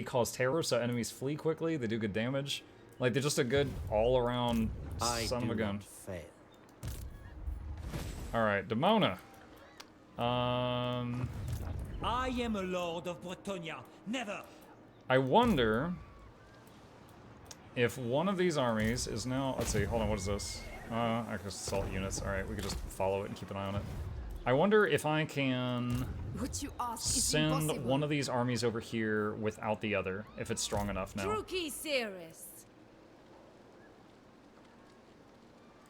cause terror, so enemies flee quickly. They do good damage. Like, they're just a good all-around son of a gun. Alright, Demona. I am a lord of Bretonia. Never. I wonder if one of these armies is now... Let's see, hold on, what is this? I can assault units. Alright, we can just follow it and keep an eye on it. I wonder if I can send one of these armies over here without the other, if it's strong enough now.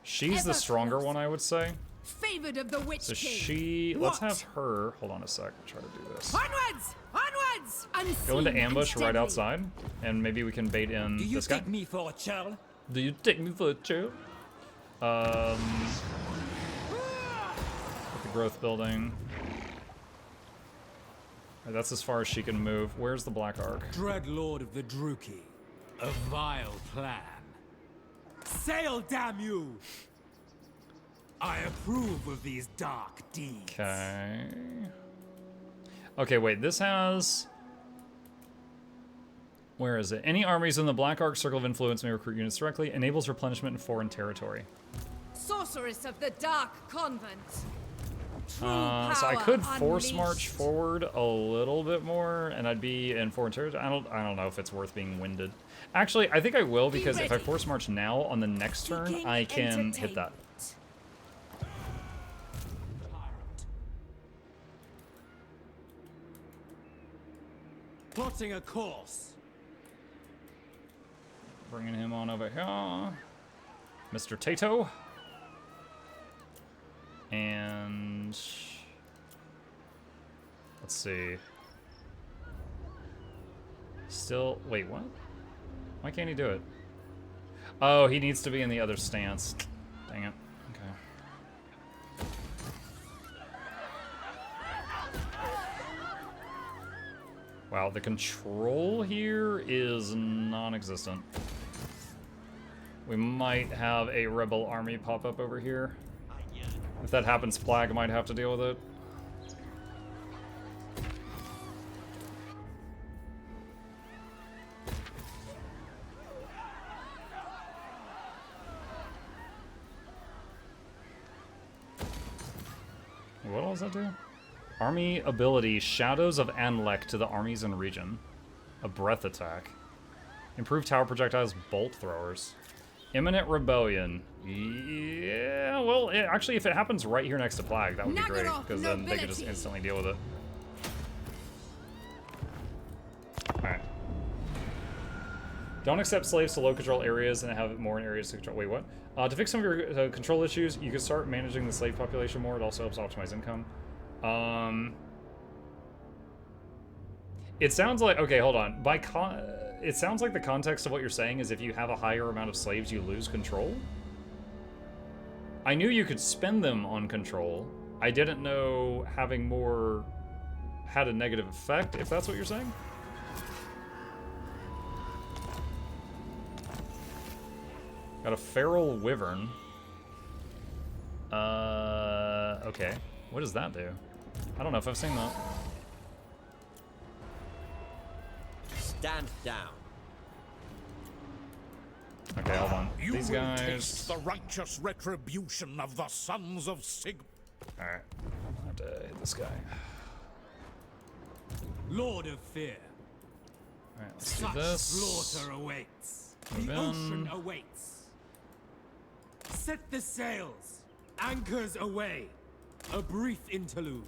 She's the stronger one, I would say. Favored of the Witch So King. she... Let's have her... Hold on a sec. Try to do this. Onwards! Onwards! Unseen Go into ambush and right deadly. outside, and maybe we can bait in Do you this guy. take me for a child? Do you take me for a child? At the growth building. Alright, that's as far as she can move. Where's the Black Ark? Dread Lord of the Druki. A vile plan. Sail, damn you! I approve of these dark deeds. Okay. Okay, wait, this has... Where is it? Any armies in the Black Ark Circle of Influence may recruit units directly. Enables replenishment in foreign territory. Sorceress of the Dark Convent. So I could force march forward a little bit more, and I'd be in foreign territory. I don't know if it's worth being winded. Actually, I think I will, because if I force march now on the next turn, I can hit that. Plotting a course. Bringing him on over here. Mr. Tato. And... Let's see. Still... Wait, what? Why can't he do it? Oh, he needs to be in the other stance. Dang it. Okay. Wow, the control here is non-existent. We might have a rebel army pop up over here. If that happens, Plague might have to deal with it. What else does that do? Army ability, Shadows of Anlek to the armies in region. A breath attack. Improved tower projectiles, bolt throwers. Imminent rebellion. Yeah, well, actually, if it happens right here next to Plague, that would be great, because then they could just instantly deal with it. Alright. Don't accept slaves to low control areas and have more in areas to control. Wait, what? To fix some of your control issues, you can start managing the slave population more. It also helps optimize income. It sounds like... Okay, hold on. It sounds like the context of what you're saying is if you have a higher amount of slaves, you lose control. I knew you could spend them on control. I didn't know having more had a negative effect, if that's what you're saying. Got a feral wyvern. Okay. What does that do? I don't know if I've seen that. Stand down. Okay, hold on. You These will guys. taste the righteous retribution of the sons of Sig. Alright. I have to hit this guy. Lord of Fear. Alright, let's do Such this. slaughter awaits. Move The in. ocean awaits. Set the sails. Anchors away. A brief interlude.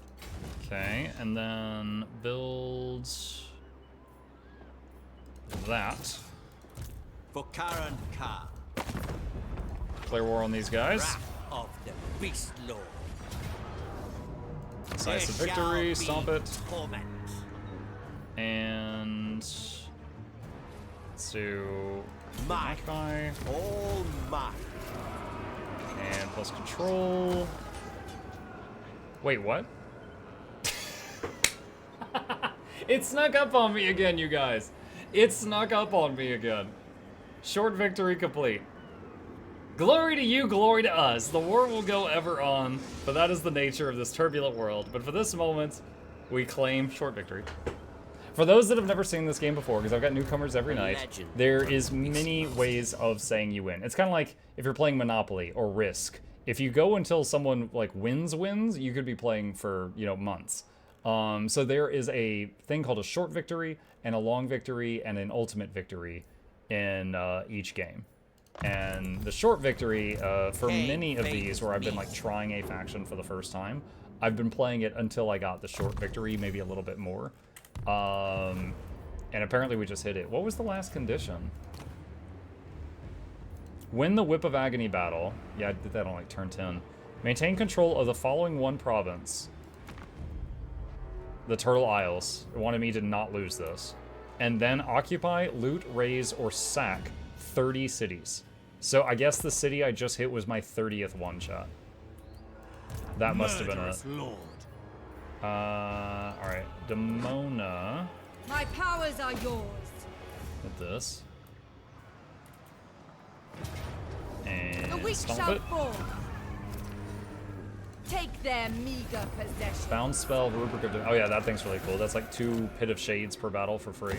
Okay, and then build that. For Karan Ka. Declare war on these guys. Wrath of the Beast Lord. Decisive There shall victory, be stomp it. torment. And let's do Mine. guy. All mine. And plus control. Wait, what? It snuck up on me again, you guys. It snuck up on me again. Short victory complete. Glory to you, glory to us. The war will go ever on, but that is the nature of this turbulent world. But for this moment, we claim short victory. For those that have never seen this game before, because I've got newcomers every night, legend. there is many ways of saying you win. It's kind of like if you're playing Monopoly or Risk. If you go until someone like wins, you could be playing for, you know, months. So there is a thing called a short victory and a long victory and an ultimate victory in each game. And the short victory, for many of these where I've been like trying a faction for the first time, I've been playing it until I got the short victory, maybe a little bit more. And apparently we just hit it. What was the last condition? Win the Whip of Agony battle. Yeah, I did that on like turn 10. Maintain control of the following one province. The Turtle Isles. It wanted me to not lose this. And then occupy, loot, raise, or sack 30 cities. So I guess the city I just hit was my 30th one shot. That must have been it. Lord. Alright. Demona. My powers are yours. With this. The And weak stomp shall it. fall. Take their meager possession. Bound spell, rubric of... Oh yeah, that thing's really cool. That's like 2 Pit of Shades per battle for free.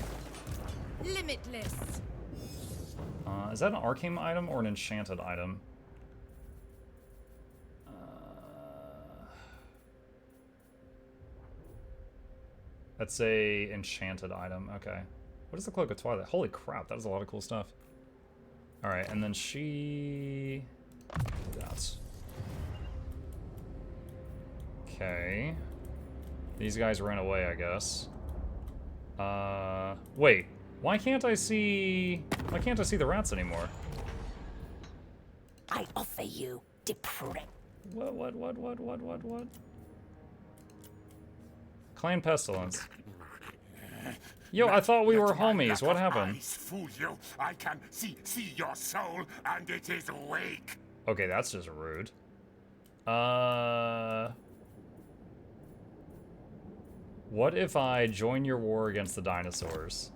Limitless. Is that an arcane item or an enchanted item? That's a enchanted item. Okay. What is the Cloak of Twilight? Holy crap, that is a lot of cool stuff. Alright, and then she... That's... Okay. These guys ran away, I guess. Wait. Why can't I see the rats anymore? I offer you depravity. What? Clan Pestilence. Yo, I thought we were homies. What happened? Eyes fool you. I can see your soul, and it is awake. Okay, that's just rude. What if I join your war against the dinosaurs?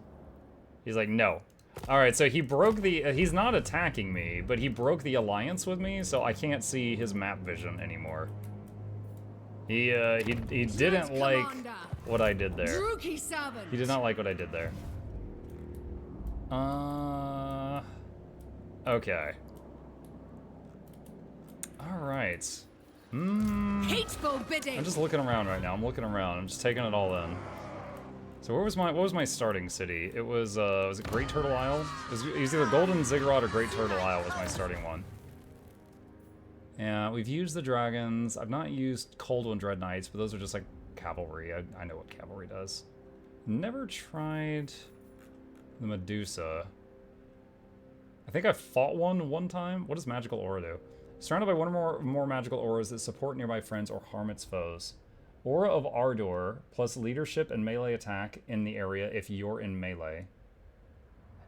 He's like, no. Alright, so he broke the... he's not attacking me, but he broke the alliance with me, so I can't see his map vision anymore. He didn't like what I did there. Druki servant. He did not like what I did there. Okay. Alright. Hateful bidding. I'm just looking around right now. I'm looking around. I'm just taking it all in. So what was my starting city? It was it Great Turtle Isle? It was either Golden Ziggurat or Great Turtle Isle was my starting one. Yeah, we've used the dragons. I've not used Coldwind Dread Knights, but those are just like cavalry. I know what cavalry does. Never tried the Medusa. I think I fought one time. What does Magical Aura do? Surrounded by one or more magical auras that support nearby friends or harm its foes. Aura of Ardor plus leadership and melee attack in the area if you're in melee.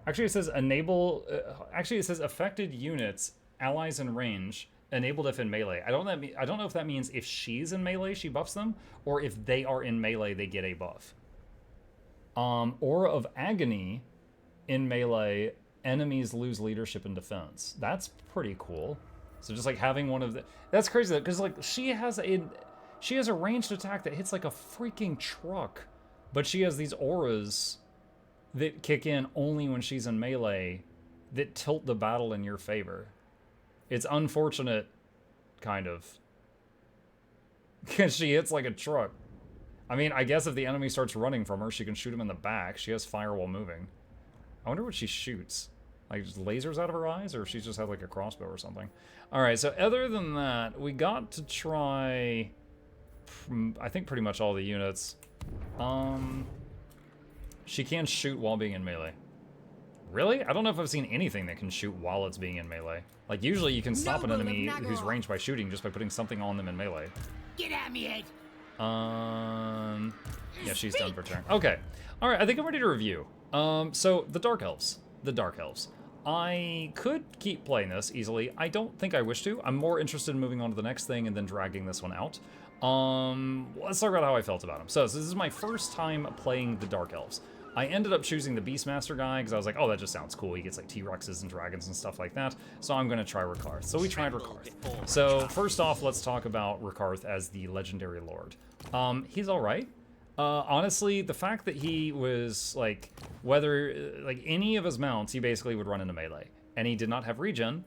Actually, it says enable. Actually, it says affected units, allies in range, enabled if in melee. I don't know if that means if she's in melee, she buffs them, or if they are in melee, they get a buff. Aura of Agony in melee, enemies lose leadership and defense. That's pretty cool. So just like having one of the... That's crazy though, because like she has a ranged attack that hits like a freaking truck, but she has these auras that kick in only when she's in melee that tilt the battle in your favor. It's unfortunate, kind of, because she hits like a truck. I mean, I guess if the enemy starts running from her, she can shoot him in the back. She has fire while moving. I wonder what she shoots. Like just lasers out of her eyes, or if she's just had like a crossbow or something. Alright, so other than that, we got to try, I think, pretty much all the units. She can shoot while being in melee. Really? I don't know if I've seen anything that can shoot while it's being in melee. Like, usually you can stop an enemy who's ranged by shooting just by putting something on them in melee. Get at me, Ed. Yeah, she's done for turn. Okay. Alright, I think I'm ready to review. So, the Dark Elves. The Dark Elves. I could keep playing this easily. I don't think I wish to. I'm more interested in moving on to the next thing and then dragging this one out. Let's talk about how I felt about him. So this is my first time playing the Dark Elves. I ended up choosing the Beastmaster guy because I was like, oh, that just sounds cool. He gets like T-Rexes and dragons and stuff like that. So I'm going to try Rakarth. So we tried Rakarth. So first off, let's talk about Rakarth as the Legendary Lord. He's all right. Honestly, the fact that he was like, whether like any of his mounts, he basically would run into melee, and he did not have regen,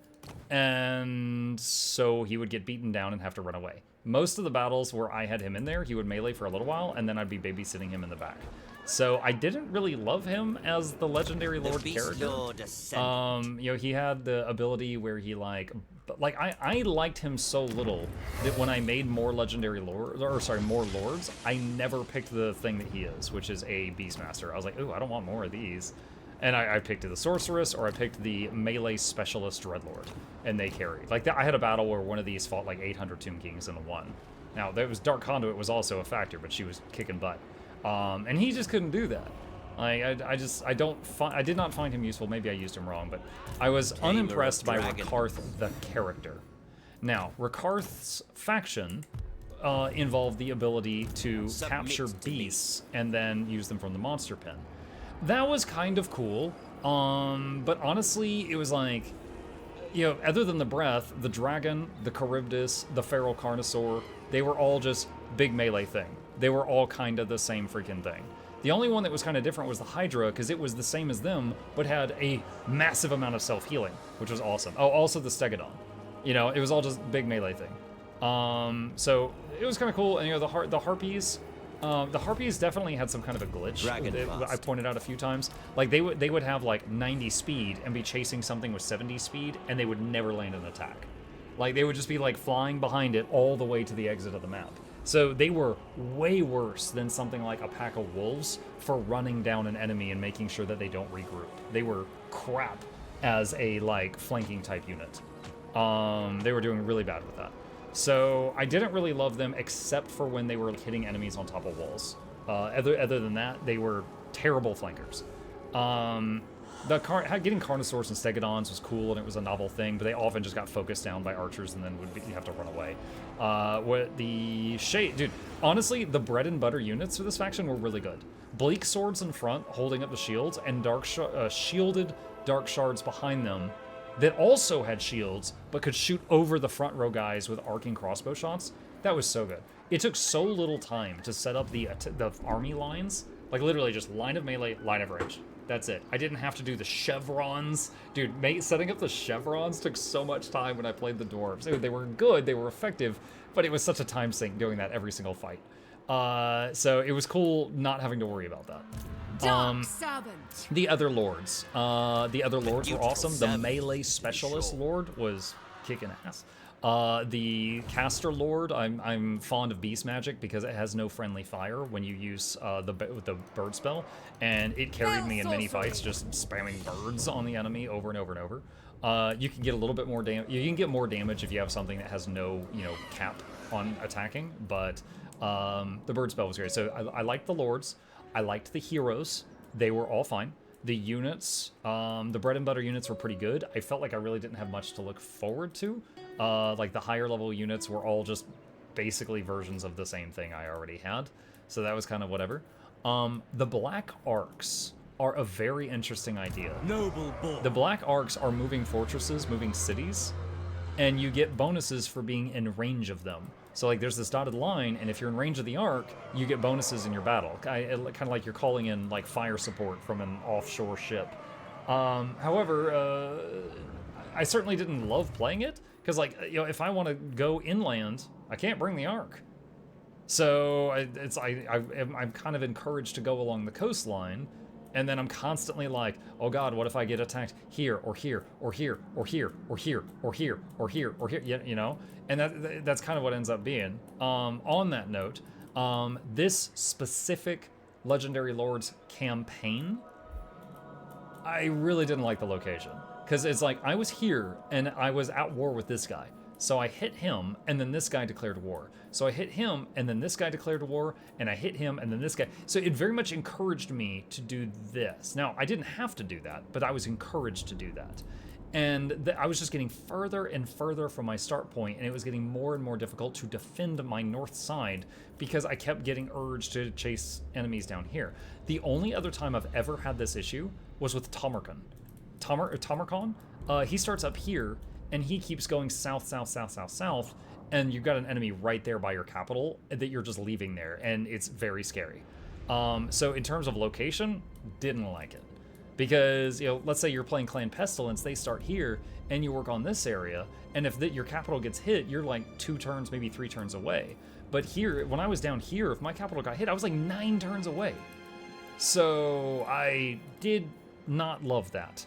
and so he would get beaten down and have to run away. Most of the battles where I had him in there, he would melee for a little while, and then I'd be babysitting him in the back. So I didn't really love him as the legendary lord character. You know, he had the ability where he like I liked him so little that when I made more legendary lords, or sorry, more lords, I never picked the thing that he is, which is a beastmaster. I was like, ooh, I don't want more of these. And I picked the sorceress, or I picked the melee specialist dreadlord, and they carried. Like I had a battle where one of these fought like 800 Tomb Kings in a one. Now there was Dark Conduit was also a factor, but she was kicking butt. And he just couldn't do that. I did not find him useful. Maybe I used him wrong, but I was unimpressed by Rakarth, the character. Now, Rakarth's faction involved the ability to capture beasts and then use them from the monster pen. That was kind of cool, but honestly, it was like, you know, other than the breath, the dragon, the Charybdis, the feral Carnosaur, they were all just big melee thing. They were all kind of the same freaking thing. The only one that was kind of different was the Hydra, because it was the same as them, but had a massive amount of self-healing, which was awesome. Oh, also the Stegodon. You know, it was all just big melee thing. So it was kind of cool. And you know, the Harpies definitely had some kind of a glitch. I pointed out a few times. Like they would have like 90 speed and be chasing something with 70 speed, and they would never land an attack. Like they would just be like flying behind it all the way to the exit of the map. So they were way worse than something like a pack of wolves for running down an enemy and making sure that they don't regroup. They were crap as a like flanking type unit. They were doing really bad with that. So I didn't really love them except for when they were hitting enemies on top of walls. Other than that, they were terrible flankers. Getting Carnosaurs and Stegodons was cool, and it was a novel thing, but they often just got focused down by archers and then you have to run away. Dude, honestly, the bread and butter units for this faction were really good. Bleak swords in front, holding up the shields, and shielded dark shards behind them that also had shields, but could shoot over the front row guys with arcing crossbow shots. That was so good. It took so little time to set up the army lines, like literally just line of melee, line of range. That's it. I didn't have to do the chevrons. Dude, setting up the chevrons took so much time when I played the dwarves. They were good, they were effective, but it was such a time sink doing that every single fight. So it was cool not having to worry about that. The other lords. The other lords were awesome. The melee specialist lord was kicking ass. The caster lord, I'm fond of beast magic because it has no friendly fire when you use the bird spell, and it carried me in many fights just spamming birds on the enemy over and over and over. You can get a little bit more damage. You can get more damage if you have something that has no cap on attacking, but the bird spell was great. So I liked the lords. I liked the heroes. They were all fine. The units, the bread and butter units were pretty good. I felt like I really didn't have much to look forward to. Like the higher level units were all just basically versions of the same thing I already had. So that was kind of whatever. The Black Arcs are a very interesting idea. Noble boy. The Black Arcs are moving fortresses, moving cities, and you get bonuses for being in range of them. So like there's this dotted line, and if you're in range of the arc, you get bonuses in your battle. Kind of like you're calling in like fire support from an offshore ship. However, I certainly didn't love playing it, because like, if I want to go inland, I can't bring the arc. So I'm kind of encouraged to go along the coastline, and then I'm constantly like, oh god, what if I get attacked here, or here, or here, or here, or here, or here, or here, or here, And that's kind of what ends up being. On that note, this specific Legendary Lords campaign, I really didn't like the location. Because it's like, I was here, and I was at war with this guy. So I hit him, and then this guy declared war. So I hit him, and then this guy declared war, and I hit him, and then this guy. So it very much encouraged me to do this. Now, I didn't have to do that, but I was encouraged to do that. And I was just getting further and further from my start point, and it was getting more and more difficult to defend my north side because I kept getting urged to chase enemies down here. The only other time I've ever had this issue was with Tamarkan. Tamarkan, he starts up here, and he keeps going south, south, south, south, south, and you've got an enemy right there by your capital that you're just leaving there, and it's very scary. So in terms of location, didn't like it. Because, you know, let's say you're playing Clan Pestilence, they start here, and you work on this area, and if your capital gets hit, you're like 2 turns, maybe 3 turns away. But here, when I was down here, if my capital got hit, I was like 9 turns away. So I did not love that.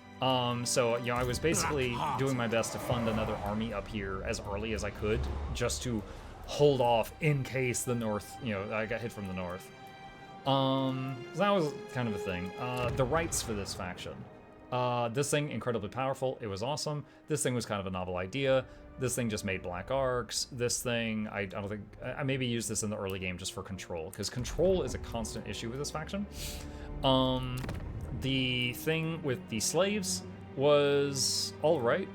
So, you know, I was basically doing my best to fund another army up here as early as I could, just to hold off in case the north, you know, I got hit from the north. So that was kind of a thing. The rights for this faction. This thing, incredibly powerful. It was awesome. This thing was kind of a novel idea. This thing just made black arcs. This thing, I don't think, I maybe used this in the early game just for control, because control is a constant issue with this faction. The thing with the slaves was all right.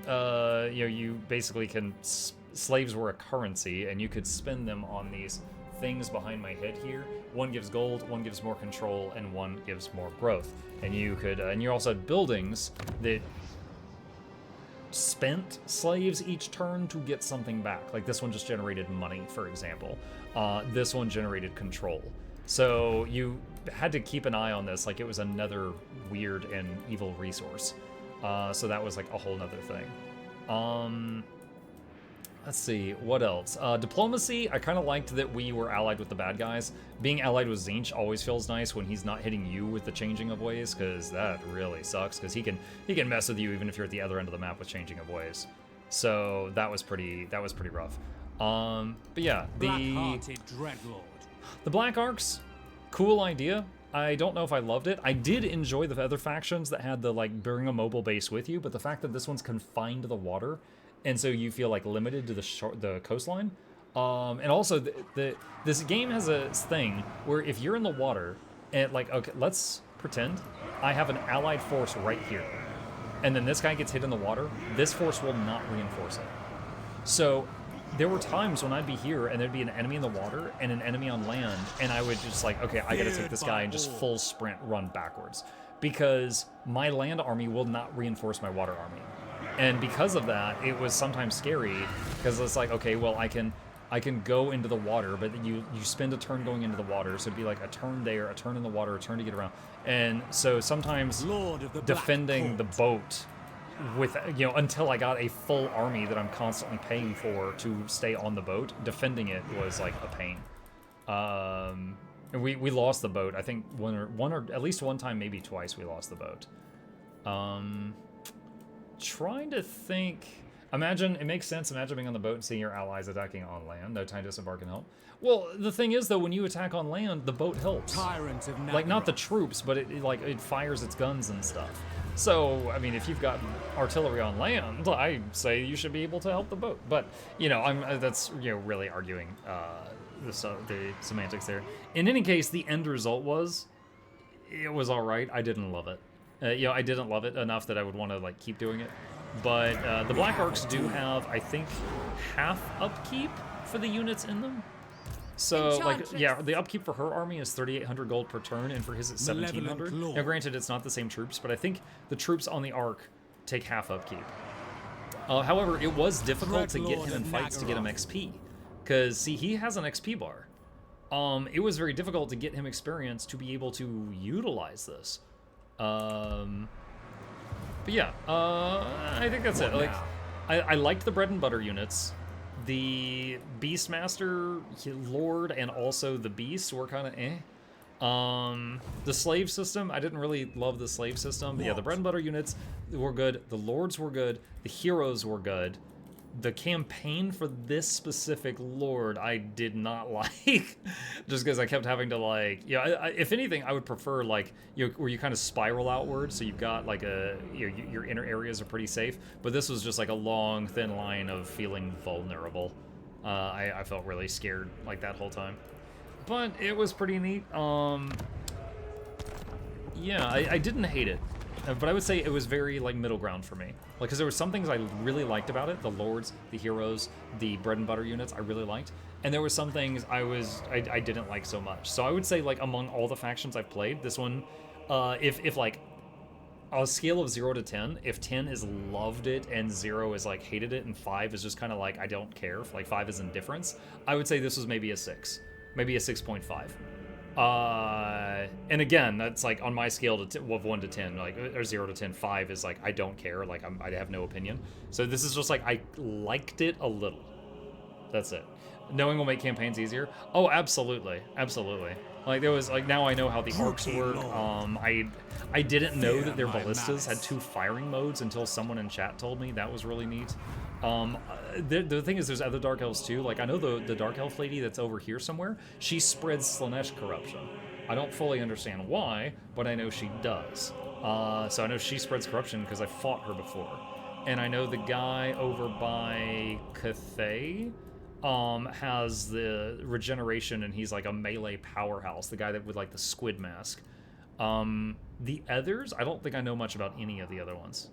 You know, you basically slaves were a currency, and you could spend them on these things behind my head here. One gives gold, one gives more control, and one gives more growth. And you could, and you also had buildings that spent slaves each turn to get something back. Like this one just generated money, for example. This one generated control. So you had to keep an eye on this, like it was another weird and evil resource. So that was like a whole nother thing. Let's see, what else? Diplomacy, I kind of liked that we were allied with the bad guys. Being allied with Tzeentch always feels nice when he's not hitting you with the changing of ways, because that really sucks, because he can mess with you even if you're at the other end of the map with changing of ways. So that was pretty rough. But yeah, the Black Arcs, cool idea. I don't know if I loved it. I did enjoy the other factions that had the like bring a mobile base with you, but the fact that this one's confined to the water, and so you feel like limited to the coastline. And also, this game has a thing where if you're in the water, and like, okay, let's pretend I have an allied force right here, and then this guy gets hit in the water, this force will not reinforce it. So there were times when I'd be here and there'd be an enemy in the water and an enemy on land, and I would just like, okay, I gotta take this guy and just full sprint run backwards, because my land army will not reinforce my water army. And because of that, it was sometimes scary, because it's like, okay, well, I can go into the water, but you spend a turn going into the water, so it'd be like a turn there, a turn in the water, a turn to get around. And so sometimes defending the boat with, you know, until I got a full army that I'm constantly paying for to stay on the boat, defending it was like a pain. And we lost the boat. I think one or at least one time, maybe twice, we lost the boat. Trying to think. Imagine, it makes sense, imagine being on the boat and seeing your allies attacking on land. No time to disembark and help. Well, the thing is, though, when you attack on land, the boat helps. Tyrant of like, not the troops, but it fires its guns and stuff. So, I mean, if you've got artillery on land, I say you should be able to help the boat. But, you know, that's, you know, really arguing the semantics there. In any case, the end result was, it was all right. I didn't love it. You know, I didn't love it enough that I would want to, like, keep doing it. But the Black Arcs do have, I think, half upkeep for the units in them. So, like, yeah, the upkeep for her army is 3,800 gold per turn, and for his it's 1,700. Now, granted, it's not the same troops, but I think the troops on the Arc take half upkeep. However, it was difficult to get him in fights to get him XP. Because, see, he has an XP bar. It was very difficult to get him experience to be able to utilize this. But yeah, I think that's it. Like, I liked the bread and butter units. The Beastmaster, Lord, and also the Beast were kind of eh. The slave system, I didn't really love the slave system. But yeah, the bread and butter units were good. The Lords were good. The heroes were good. The campaign for this specific Lord, I did not like, just because I kept having to, like, yeah. If anything, I would prefer, like, where you kind of spiral outward, so you've got like your inner areas are pretty safe. But this was just like a long, thin line of feeling vulnerable. I felt really scared like that whole time, but it was pretty neat. Yeah, I didn't hate it. But I would say it was very, like, middle ground for me. Like, because there were some things I really liked about it. The Lords, the Heroes, the bread and butter units I really liked. And there were some things I didn't like so much. So I would say, like, among all the factions I've played, this one, if like, on a scale of 0 to 10, if 10 is loved it and 0 is, like, hated it, and 5 is just kind of like, I don't care, if, like, 5 is indifference, I would say this was maybe a 6. Maybe a 6.5. And again, that's like on my scale of 1 to 10, like, or 0 to 10, 5 is like I don't care, like I have no opinion. So this is just like I liked it a little. That's it. Knowing will make campaigns easier. Oh, absolutely, absolutely. Like there was like now I know how the arcs work. I didn't know that their ballistas had 2 firing modes until someone in chat told me. That was really neat. The thing is, there's other Dark Elves too. Like, I know the Dark Elf lady that's over here somewhere, she spreads Slanesh corruption. I don't fully understand why, but I know she does. So I know she spreads corruption because I fought her before. And I know the guy over by Cathay has the regeneration, and he's like a melee powerhouse, the guy that with like the squid mask. The others, I don't think I know much about any of the other ones.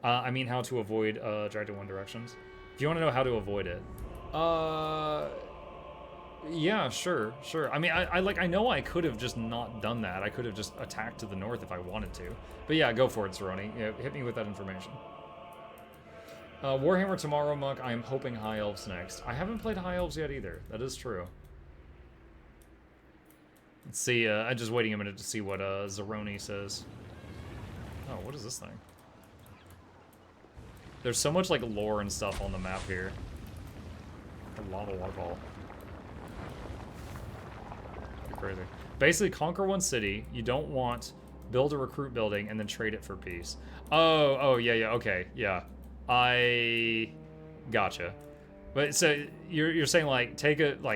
I mean, how to avoid dragged in one directions. If you want to know how to avoid it, yeah, sure. I mean, I know I could have just not done that. I could have just attacked to the north if I wanted to. But yeah, go for it, Cerrone. Yeah, hit me with that information. Warhammer tomorrow, Muck. I am hoping High Elves next. I haven't played High Elves yet either. That is true. Let's see. I'm just waiting a minute to see what Cerrone says. Oh, what is this thing? There's so much like lore and stuff on the map here. A lot of waterfall. Crazy. Basically, conquer one city. You don't want build a recruit building and then trade it for peace. Oh, yeah, okay, yeah. I gotcha. But so you're saying like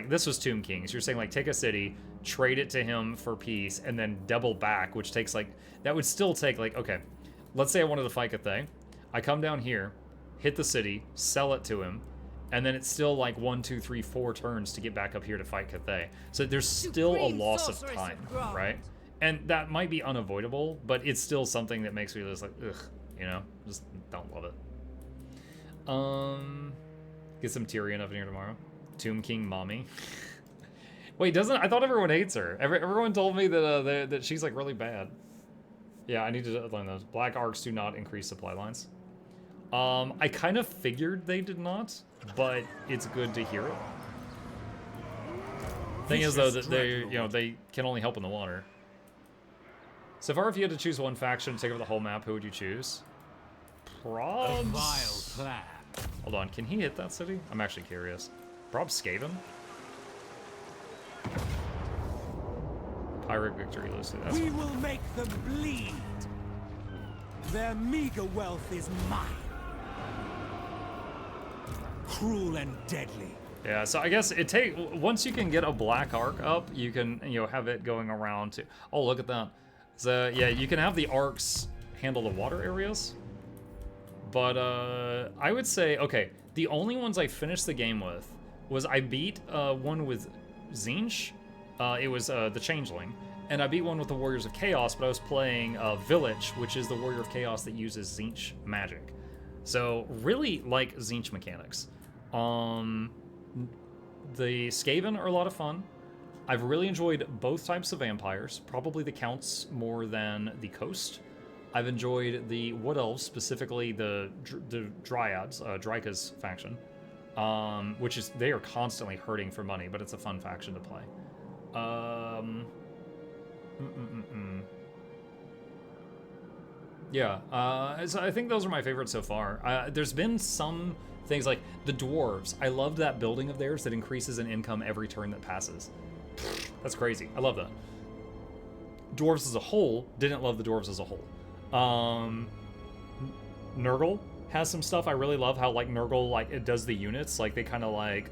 this was Tomb Kings. You're saying like take a city, trade it to him for peace, and then double back, which takes like that would still take like okay. Let's say I wanted to fight Cathay. I come down here, hit the city, sell it to him, and then it's still like 1, 2, 3, 4 turns to get back up here to fight Cathay. So there's still a loss of time, right? And that might be unavoidable, but it's still something that makes me just like, ugh, you know? Just don't love it. Get some Tyrion up in here tomorrow. Tomb King mommy. Wait, I thought everyone hates her. Everyone told me that that she's like really bad. Yeah, I need to learn those. Black arcs do not increase supply lines. I kind of figured they did not, but it's good to hear it. Thing is though that they can only help in the water. So far, if you had to choose one faction to take over the whole map, who would you choose? Probs. A vile plan. Hold on, can he hit that city? I'm actually curious. Probs Skaven? Pirate victory listed. That's We will make them bleed. Their meager wealth is mine. Cruel and deadly. yeah, so I guess once you can get a black arc up, you can have it going around to. Oh, look at that. So yeah, you can have the arcs handle the water areas. But I would say, okay, the only ones I finished the game with was I beat one with Tzeentch. It was the Changeling. And I beat one with the Warriors of Chaos, but I was playing Village, which is the Warrior of Chaos that uses Tzeentch magic. So really like Tzeentch mechanics. The Skaven are a lot of fun. I've really enjoyed both types of vampires, probably the Counts more than the Coast. I've enjoyed the Wood Elves, specifically the Dryads, Dryka's faction, which is, they are constantly hurting for money, but it's a fun faction to play. Yeah, so I think those are my favorites so far. There's been some things like the Dwarves. I loved that building of theirs that increases in income every turn that passes. That's crazy. I love that. Dwarves as a whole, didn't love the Dwarves as a whole. Nurgle has some stuff I really love, how like Nurgle, like it does the units, like they kind of like,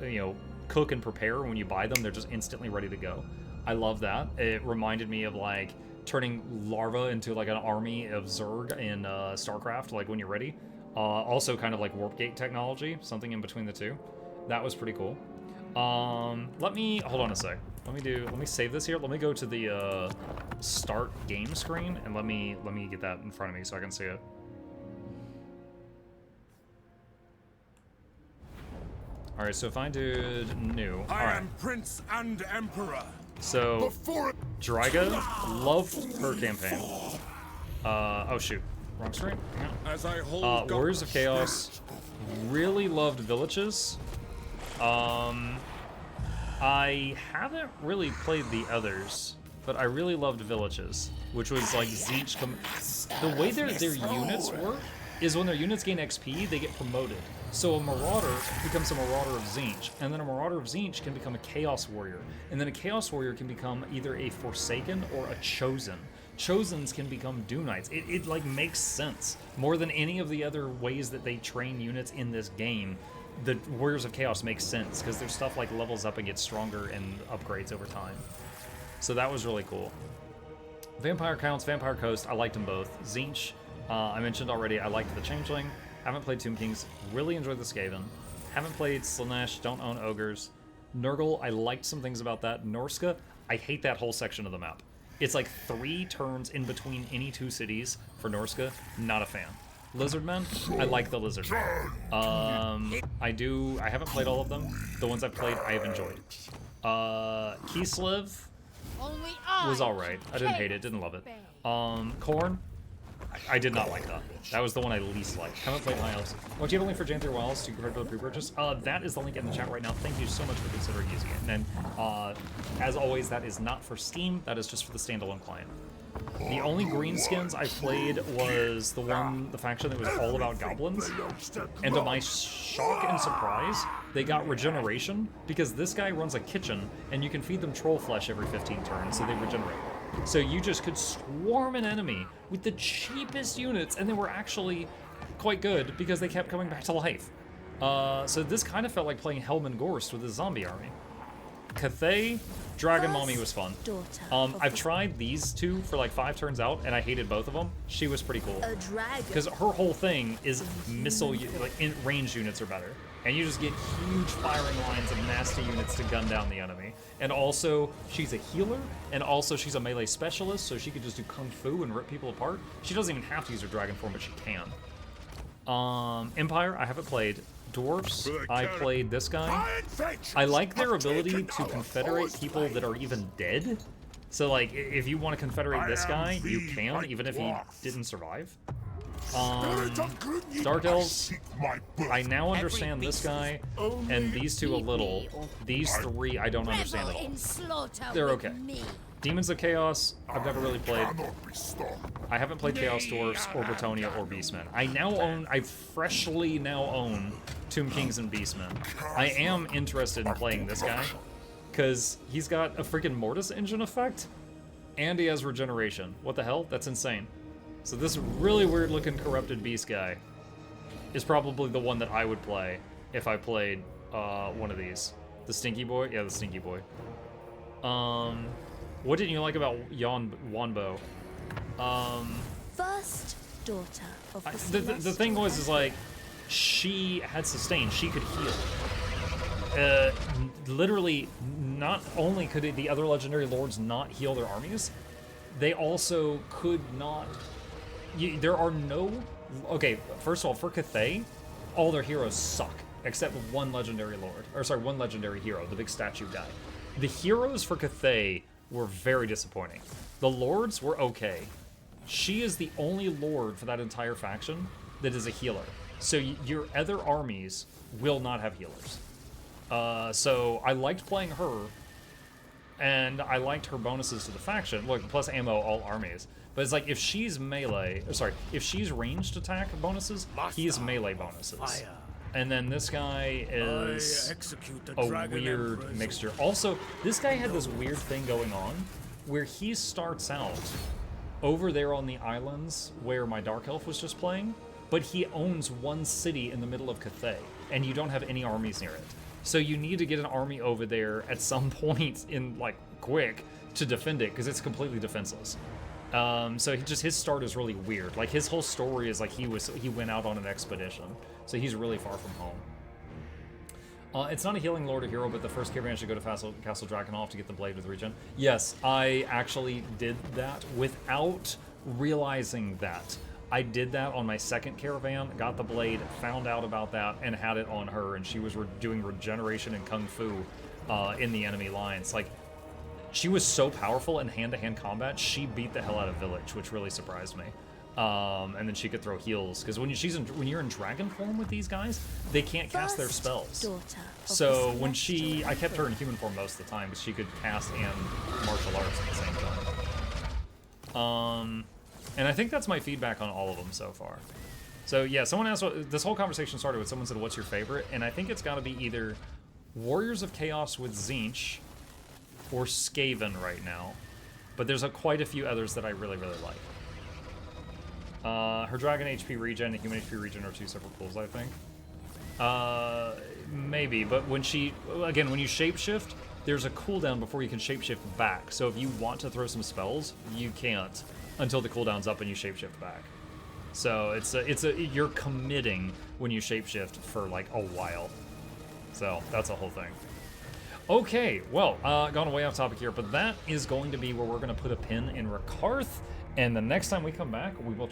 cook and prepare. When you buy them, they're just instantly ready to go. I love that. It reminded me of like turning larva into like an army of Zerg in StarCraft, like when you're ready. Also kind of like warp gate technology, something in between the two. That was pretty cool. Let me hold on a sec. Let me save this here. Let me go to the start game screen and let me get that in front of me so I can see it. All right, so if I did new, I am Prince and Emperor. So Dryga, loved her campaign. Oh shoot, wrong screen. As I hold Warriors of Chaos, really loved Villages. I haven't really played the others. but I really loved Villages, which was like Tzeentch. The way their units work is when their units gain XP, they get promoted. So a Marauder becomes a Marauder of Tzeentch, and then a Marauder of Tzeentch can become a Chaos Warrior, and then a Chaos Warrior can become either a Forsaken or a Chosen. Chosens can become Doom Knights. It like makes sense more than any of the other ways that they train units in this game. The Warriors of Chaos makes sense because their stuff like levels up and gets stronger and upgrades over time. So that was really cool. Vampire Counts, Vampire Coast, I liked them both. Tzeentch, I mentioned already, I liked the Changeling. Haven't played Tomb Kings, really enjoyed the Skaven. Haven't played Slaanesh, don't own Ogres. Nurgle, I liked some things about that. Norska, I hate that whole section of the map. It's like 3 turns in between any 2 cities for Norska, not a fan. Lizardmen, I like the Lizardmen. I haven't played all of them. The ones I've played, I have enjoyed. Kislev was alright. I didn't hate it, didn't love it. Khorne, I did not like that. That was the one I least liked. Haven't played High Elves. Oh, do you have a link for Jan 3 Wilds to credit for the pre-purchase? That is the link in the chat right now. Thank you so much for considering using it. And as always, that is not for Steam. That is just for the standalone client. The only greenskins I played was the faction that was all about goblins. And to my shock and surprise, they got regeneration because this guy runs a kitchen and you can feed them troll flesh every 15 turns, so they regenerate. So you just could swarm an enemy with the cheapest units, and they were actually quite good because they kept coming back to life. So this kind of felt like playing Helman Gorst with a zombie army. Cathay, Dragon Mommy was fun. I've tried these 2 for like 5 turns out, and I hated both of them. She was pretty cool. Because her whole thing is missile, like ranged units are better. And you just get huge firing lines of nasty units to gun down the enemy. And also, she's a healer, and also she's a melee specialist, so she could just do kung fu and rip people apart. She doesn't even have to use her dragon form, but she can. Empire, I haven't played. Dwarfs, I played this guy. I like their ability to confederate people that are even dead. So like, if you want to confederate this guy, you can, even if he didn't survive. Dark Elves, I now understand this guy, and these 2 a little. These 3 I don't understand at all. They're okay. Demons of Chaos, I've never really played. I haven't played Chaos Dwarfs or Bretonia or Beastmen. I freshly now own Tomb Kings and Beastmen. I am interested in playing this guy, because he's got a freaking Mortis engine effect, and he has regeneration. What the hell? That's insane. So this really weird looking corrupted beast guy is probably the one that I would play if I played one of these. The Stinky Boy? Yeah, the Stinky Boy. What didn't you like about Wanbo? First daughter of the thing is like, she had sustain. She could heal. Literally, not only could the other legendary lords not heal their armies, they also could not... there are no... Okay, first of all, for Cathay, all their heroes suck, except one legendary lord. Or sorry, one legendary hero, the big statue guy. The heroes for Cathay were very disappointing. The lords were okay. She is the only lord for that entire faction that is a healer. So your other armies will not have healers. So I liked playing her, and I liked her bonuses to the faction. Look, plus ammo all armies. But it's like, if she's melee, if she's ranged attack bonuses, he's melee bonuses. And then this guy is a weird mixture. Also, this guy had this weird thing going on where he starts out over there on the islands where my Dark Elf was just playing, but he owns one city in the middle of Cathay, and you don't have any armies near it. So you need to get an army over there at some point in, like, quick to defend it, because it's completely defenseless. So his start is really weird. Like, his whole story is like he went out on an expedition, so he's really far from home. It's not a healing lord or hero, but the first caravan should go to Castle Drakenhof to get the blade with regen. Yes, I actually did that without realizing that. I did that on my second caravan, got the blade, found out about that, and had it on her, and she was doing regeneration and kung fu in the enemy lines. Like, she was so powerful in hand-to-hand combat, she beat the hell out of Village, which really surprised me. And then she could throw heals, because when you're in dragon form with these guys, they can't cast their First spells. daughter of So the when celestial I kept her in human form most of the time, because she could cast and martial arts at the same time. And I think that's my feedback on all of them so far. So yeah, someone asked, this whole conversation started with someone said, what's your favorite? And I think it's got to be either Warriors of Chaos with Tzeentch or Skaven right now. But there's quite a few others that I really, really like. Her Dragon HP regen and Human HP regen are two separate pools, I think. Maybe, but when you shapeshift, there's a cooldown before you can shapeshift back. So if you want to throw some spells, you can't until the cooldown's up and you shapeshift back. So you're committing when you shapeshift for like a while. So that's a whole thing. Okay, well, gone way off topic here, but that is going to be where we're going to put a pin in Rakarth. And the next time we come back, we will